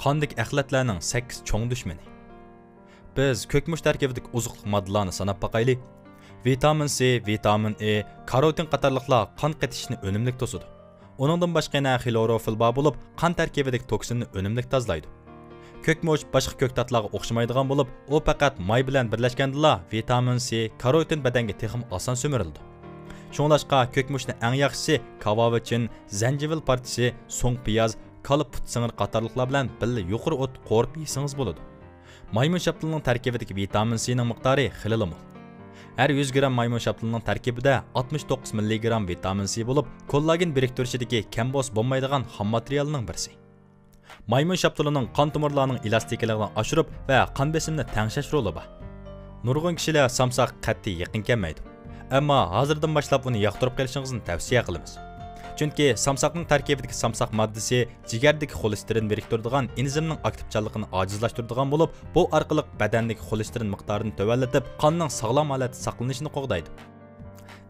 qandagi axlatlarning 8 cho'ng dushmani. Biz ko'kmush tarkibidagi oziqlik moddalarni sanab baqayli. Vitamin C, vitamin E, karotin qatorliqlar qon qetishini unumli to'sadi. Uningdan boshqa yana xlorofil bor bo'lib, qon tarkibidagi toksinni unumli tozalaydi. Ko'kmush boshqa ko'ktatlarga o'xshamaydigan bo'lib, u faqat may bilan birlashgandala vitamin C, karotin badanga texim oson so'mirildi. Shunglashqa ko'kmushni eng yaxshisi kavovichin, zanjivil partisi, so'ng piyoz, kala put singir qatorliqlar bilan birga yuqori o't qo'rib yesangiz bo'ladi. Maymun shaptilining tarkibidagi vitamin C ning miqdori xilili mo'l. Her 100 gram maymun şaptılının tərkibində 69 mg vitamin C bo'lib, kollagen biriktirishidagi kam bo'z bo'lmaydigan ham materialning birisi. Maymun şaptılının qon tomirlarining elastikligini oshirib va qon besimini tengshash roli bor. Nurg'un kishilar samsoq qat'iy yaqin kelmaydi. Ammo hozirdan boshlab uni yoqtirib qolishingizni tavsiya qilamiz. Chunki samsoqning tarkibidagi samsoq moddasi jigardagi xolesterin biriktiradigan enzimning aktivchanligini ojizlashtiradigan bo'lib, bu orqali badandagi xolesterin miqdorini tövallatib, qonning sog'lom holatda saqlanishini qo'g'daydi.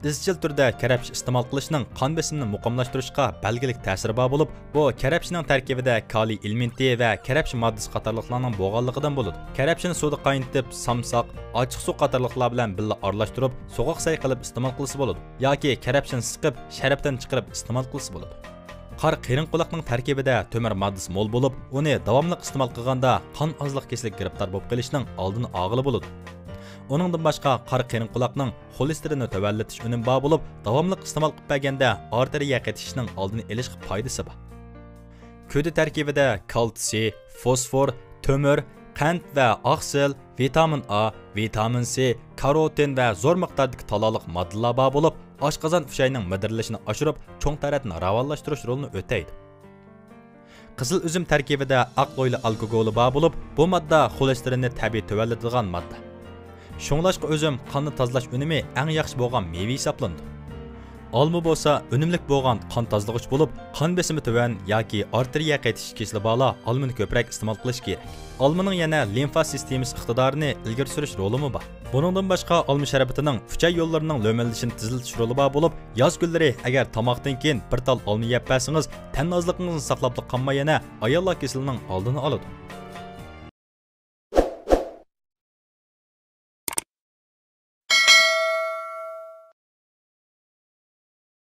Izchil turda karabshi iste'mol qilishning qon besimini muqimlashtirishga belgilik ta'siri bor bo'lib, bu karabshining tarkibida kaliy elementi va karabshi moddasi qatorliqlarning bo'lganligidan bo'ladi. Karabshini suvda qaynatib, samsoq, ochiq suv qatorliqlar bilan birga aralashtirib, so'g'oq say qilib iste'mol qilsa bo'ladi. yoki karabshini siqib, sharabdan chiqarib iste'mol qilsa bo'ladi. Qor qerinquloqning tarkibida temir moddasi mo'l bo'lib, uni davomli iste'mol qilganda qon ozliq kasallik giribtor bo'lib qolishining oldini olg'ili bo'ladi. Onundan başqa qora qerinquloqning xolesterinni tövallatish unumi bor bo'lib, davomli iste'mol qilib berganda arteriya qetishining oldini olishga foydasi bor. Ko'di tarkibida kalsiy, fosfor, temir, qand va oqsil, vitamin A, vitamin C, karotin va zo'r miqdordagi taloliq moddalar bor bo'lib, oshqozon ufshayning midirilishini oshirib, cho'ng taratni ravonlashtirish rolini o'taydi. Qizil uzum tarkibida oq o'yli alkogoli bor bo'lib, bu modda xolesterinni tabiiy tövallatidigan modda. Şunlaşqa özüm qanni tozalash unumi eng yaxshi bo'lgan meva hisoblanadi. Olma bo'lsa, unumlik bo'lgan qon tozalag'ich bo'lib, qon besimi tuvan yoki arteriya qaytish kesili bog'la olmani ko'proq iste'mol qilish kerak. Olmaning yana limfa sistemasi iqtidorini ilgari surish roli bor. Buningdan boshqa olma sharbatining uchay yo'llarining lo'mallashini tiziltish roli bor bo'lib, yoz kunlari agar tomoqdan keyin bir tal olma yeb bersangiz, tan ozligingizni saqlab qolmay yana ayollar kasalining oldini oladi.